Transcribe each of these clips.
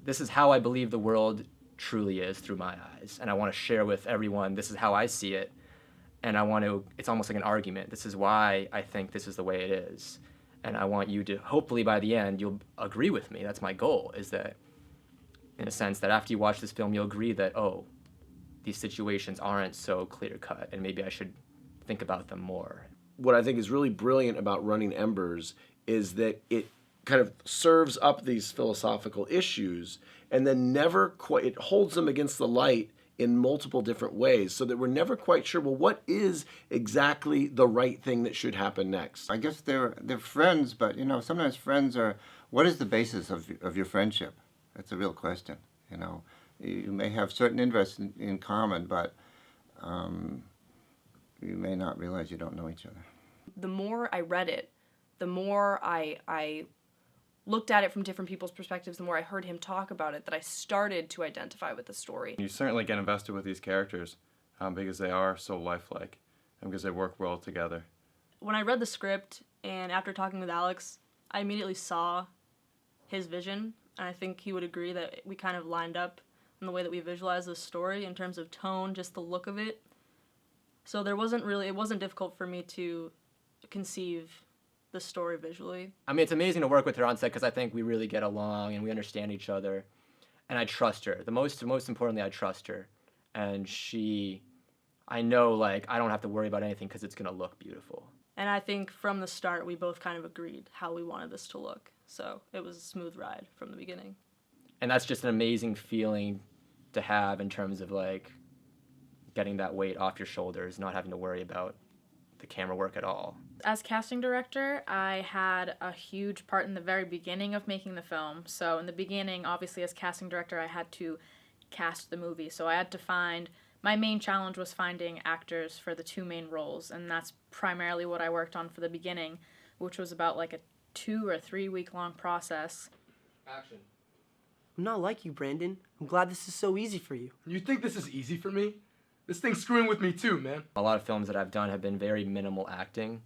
this is how I believe the world truly is through my eyes, and I want to share with everyone, this is how I see it, and it's almost like an argument. This is why I think this is the way it is, and I want you to, hopefully by the end, you'll agree with me. That's my goal, is that, in a sense, that after you watch this film, you'll agree that, oh, these situations aren't so clear-cut, and maybe I should think about them more. What I think is really brilliant about running Embers is that it kind of serves up these philosophical issues and then never quite, it holds them against the light in multiple different ways, so that we're never quite sure, well, what is exactly the right thing that should happen next? I guess they're friends, but, you know, sometimes friends are, what is the basis of your friendship? That's a real question, you know. You may have certain interests in common, but you may not realize you don't know each other. The more I read it, the more I looked at it from different people's perspectives, the more I heard him talk about it, that I started to identify with the story. You certainly get invested with these characters because they are so lifelike and because they work well together. When I read the script and after talking with Alex, I immediately saw his vision, and I think he would agree that we kind of lined up in the way that we visualize the story in terms of tone, just the look of it. So it wasn't difficult for me to conceive the story visually. I mean, it's amazing to work with her on set because I think we really get along and we understand each other, and I trust her. Most importantly, I trust her, and I know, like, I don't have to worry about anything because it's gonna look beautiful. And I think from the start, we both kind of agreed how we wanted this to look. So it was a smooth ride from the beginning. And that's just an amazing feeling to have in terms of, like, getting that weight off your shoulders, not having to worry about the camera work at all. As casting director, I had a huge part in the very beginning of making the film. So in the beginning, obviously, as casting director, I had to cast the movie. So I had to my main challenge was finding actors for the two main roles, and that's primarily what I worked on for the beginning, which was about like a 2 or 3 week long process. Action. I'm not like you, Brandon. I'm glad this is so easy for you. You think this is easy for me? This thing's screwing with me too, man. A lot of films that I've done have been very minimal acting,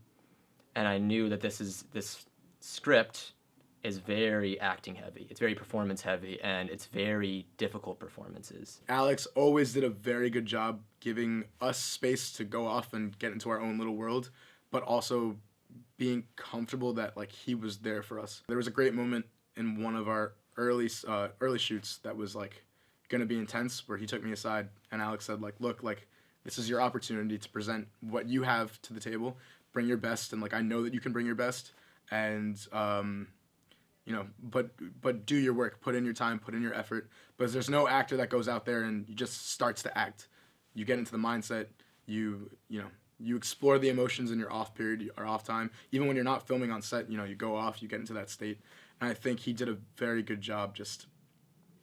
and I knew that this script is very acting heavy. It's very performance heavy, and it's very difficult performances. Alex always did a very good job giving us space to go off and get into our own little world, but also being comfortable that, like, he was there for us. There was a great moment in one of our early shoots that was, like, gonna be intense, where he took me aside and Alex said, like, look, like, this is your opportunity to present what you have to the table, bring your best, and, like, I know that you can bring your best, and you know, but do your work, put in your time, put in your effort, because there's no actor that goes out there and just starts to act. You get into the mindset, you explore the emotions in your off period or off time. Even when you're not filming on set, you know, you go off, you get into that state, and I think he did a very good job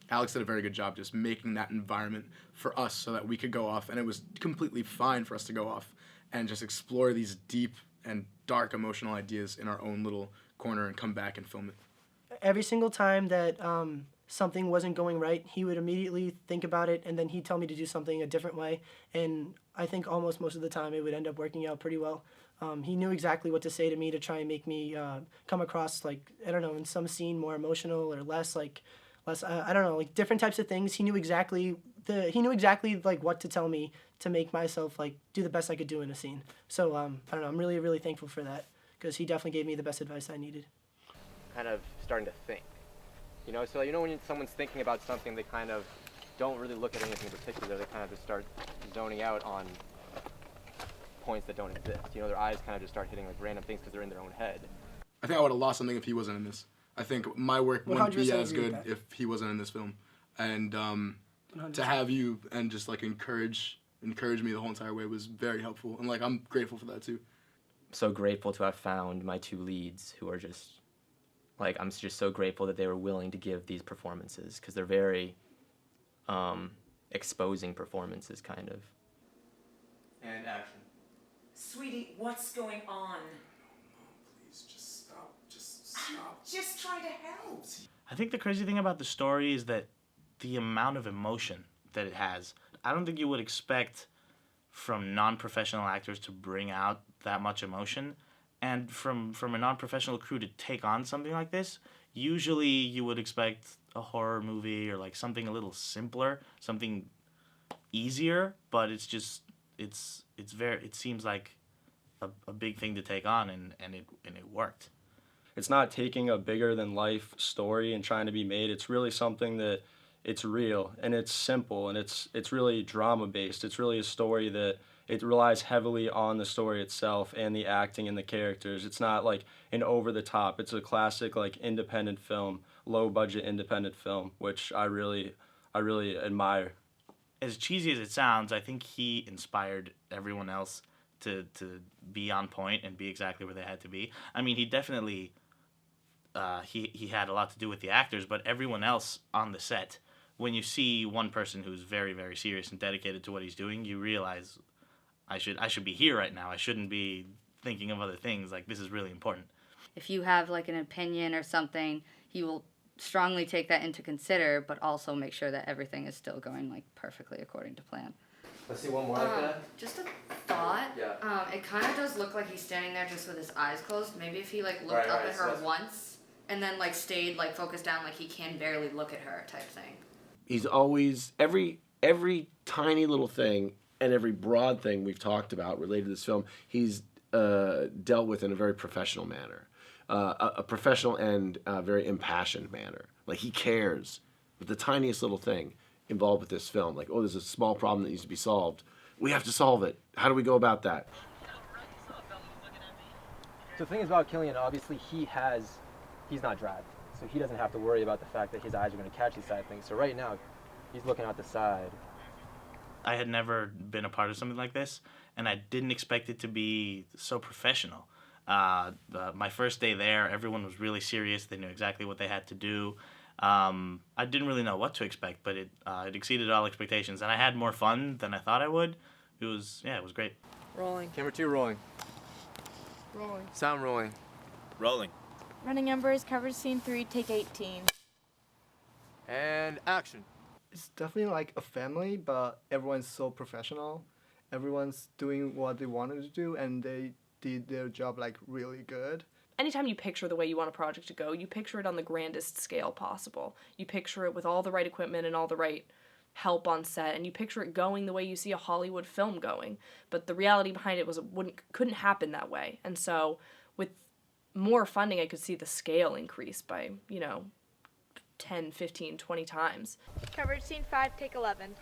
Alex did a very good job just making that environment for us so that we could go off, and it was completely fine for us to go off and just explore these deep and dark emotional ideas in our own little corner and come back and film it. Every single time that something wasn't going right, he would immediately think about it, and then he'd tell me to do something a different way, and I think almost most of the time it would end up working out pretty well. He knew exactly what to say to me to try and make me come across, like, I don't know, in some scene more emotional or less, I don't know, like, different types of things. He knew exactly like what to tell me to make myself, like, do the best I could do in a scene. So I don't know, I'm really, really thankful for that, because he definitely gave me the best advice I needed. Kind of starting to think, you know, so, you know, when someone's thinking about something, they kind of don't really look at anything in particular. They kind of just start zoning out on points that don't exist. You know, their eyes kind of just start hitting, like, random things because they're in their own head. I think I would have lost something if he wasn't in this. I think my work wouldn't be as good if he wasn't in this film. And to have you and just, like, encourage me the whole entire way was very helpful. And, like, I'm grateful for that too. So grateful to have found my two leads who are just, like, I'm just so grateful that they were willing to give these performances, because they're very exposing performances, kind of. And action. Sweetie, what's going on? Please, just stop. Just stop. Just try to help. I think the crazy thing about the story is that the amount of emotion that it has. I don't think you would expect from non-professional actors to bring out that much emotion. And from a non-professional crew to take on something like this, Usually you would expect a horror movie or like something a little simpler, something easier, but it's just it seems like a big thing to take on, and it worked. It's not taking a bigger than life story and trying to be made. It's really something that it's real and it's simple and it's really drama based. It's really a story that it relies heavily on the story itself and the acting and the characters. It's not like an over the top. It's a classic like independent film, low budget independent film, which I really admire. As cheesy as it sounds, I think he inspired everyone else to be on point and be exactly where they had to be. I mean, he definitely he had a lot to do with the actors, but everyone else on the set, when you see one person who's very, very serious and dedicated to what he's doing, you realize I should be here right now. I shouldn't be thinking of other things. Like, this is really important. If you have like an opinion or something, he will strongly take that into consider, but also make sure that everything is still going like perfectly according to plan. Let's see one more like that. Just a thought. Yeah. It kind of does look like he's standing there just with his eyes closed. Maybe if he like looked up at her once and then like stayed like focused down, like he can barely look at her type thing. He's always every tiny little thing and every broad thing we've talked about related to this film, he's dealt with in a very professional manner, a professional and very impassioned manner. Like, he cares with the tiniest little thing involved with this film. Like, oh, there's a small problem that needs to be solved. We have to solve it. How do we go about that? So the thing is about Cillian, obviously he's not dragged. So he doesn't have to worry about the fact that his eyes are going to catch these side things. So right now, he's looking out the side. I had never been a part of something like this, and I didn't expect it to be so professional. My first day there, everyone was really serious. They knew exactly what they had to do. I didn't really know what to expect, but it exceeded all expectations, and I had more fun than I thought I would. It was great. Rolling. Camera 2 rolling. Rolling. Sound rolling. Rolling. Running Embers, cover scene 3, take 18. And action. It's definitely like a family, but everyone's so professional. Everyone's doing what they wanted to do, and they did their job like really good. Anytime you picture the way you want a project to go, you picture it on the grandest scale possible. You picture it with all the right equipment and all the right help on set, and you picture it going the way you see a Hollywood film going. But the reality behind it was couldn't happen that way. And so with more funding, I could see the scale increase by, 10, 15, 20 times. Covered scene 5, take 11.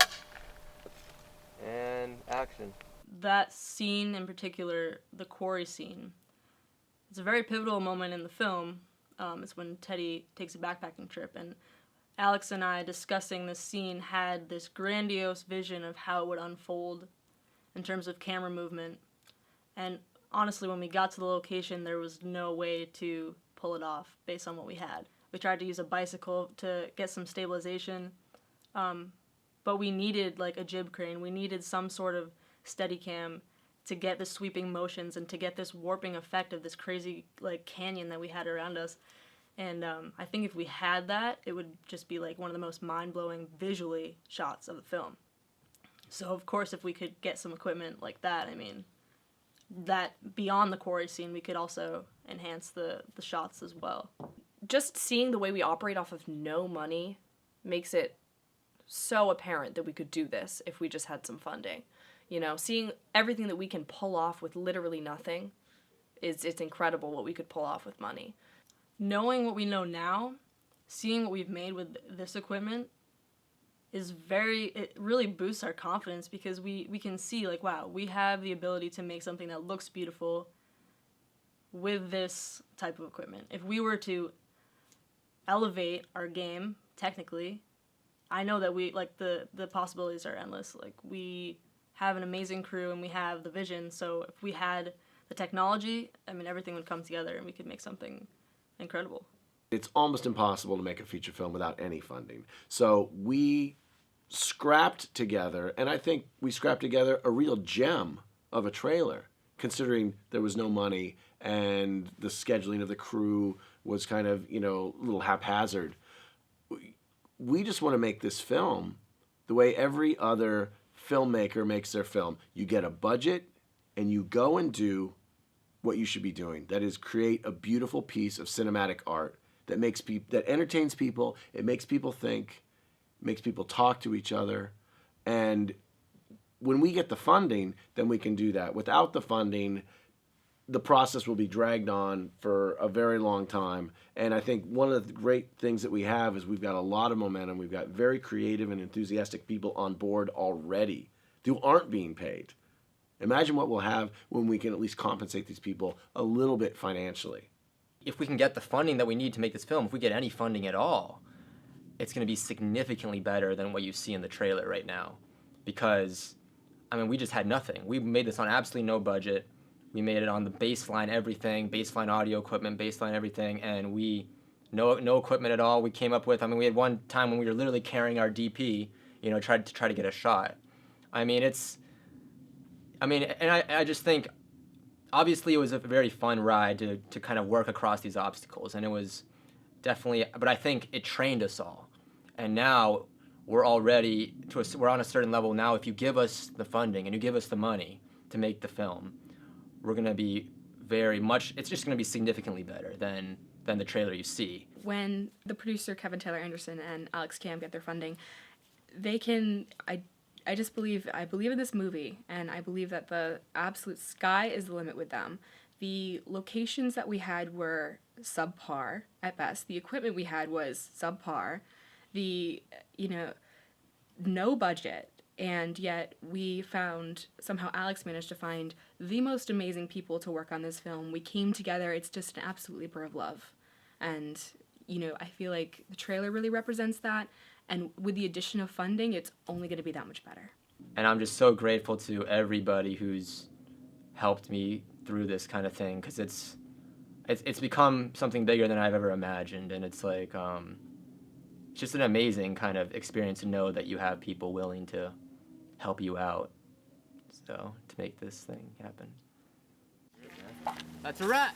And action. That scene in particular, the quarry scene, it's a very pivotal moment in the film. It's when Teddy takes a backpacking trip, and Alex and I discussing this scene had this grandiose vision of how it would unfold in terms of camera movement. And honestly, when we got to the location, there was no way to pull it off based on what we had. We tried to use a bicycle to get some stabilization, but we needed like a jib crane. We needed some sort of Steadicam to get the sweeping motions and to get this warping effect of this crazy like canyon that we had around us. And I think if we had that, it would just be like one of the most mind-blowing visually shots of the film. So of course, if we could get some equipment like that, I mean, that beyond the quarry scene, we could also enhance the shots as well. Just seeing the way we operate off of no money makes it so apparent that we could do this if we just had some funding. Seeing everything that we can pull off with literally nothing, it's incredible what we could pull off with money. Knowing what we know now, seeing what we've made with this equipment, it really boosts our confidence, because we can see like, wow, we have the ability to make something that looks beautiful with this type of equipment. If we were to elevate our game technically, I know that we like the possibilities are endless. Like, we have an amazing crew and we have the vision, so if we had the technology, I mean, everything would come together and we could make something incredible. It's almost impossible to make a feature film without any funding. So we scrapped together, and I think we scrapped together a real gem of a trailer, considering there was no money and the scheduling of the crew was kind of, a little haphazard. We just want to make this film the way every other filmmaker makes their film. You get a budget and you go and do what you should be doing. That is, create a beautiful piece of cinematic art that that entertains people. It makes people think, makes people talk to each other, and when we get the funding, then we can do that. Without the funding, the process will be dragged on for a very long time. And I think one of the great things that we have is we've got a lot of momentum. We've got very creative and enthusiastic people on board already who aren't being paid. Imagine what we'll have when we can at least compensate these people a little bit financially. If we can get the funding that we need to make this film, if we get any funding at all, it's going to be significantly better than what you see in the trailer right now. Because, I mean, we just had nothing. We made this on absolutely no budget. We made it on the baseline everything, baseline audio equipment, baseline everything, and no equipment at all. We came up with, I mean, we had one time when we were literally carrying our DP, try to get a shot. I mean, I just think, obviously it was a very fun ride to kind of work across these obstacles, and it was definitely, but I think it trained us all. And now we're all ready, we're on a certain level now. If you give us the funding and you give us the money to make the film, we're going to be it's just going to be significantly better than the trailer you see. When the producer Kevin Taylor Anderson and A.S.K get their funding, they can, I believe in this movie, and I believe that the absolute sky is the limit with them. The locations that we had were subpar at best. The equipment we had was subpar. No budget. And yet somehow Alex managed to find the most amazing people to work on this film. We came together. It's just an absolute labor of love. And, I feel like the trailer really represents that. And with the addition of funding, it's only going to be that much better. And I'm just so grateful to everybody who's helped me through this kind of thing, because it's become something bigger than I've ever imagined. And it's like, it's just an amazing kind of experience to know that you have people willing to help you out, so to make this thing happen. That's a wrap.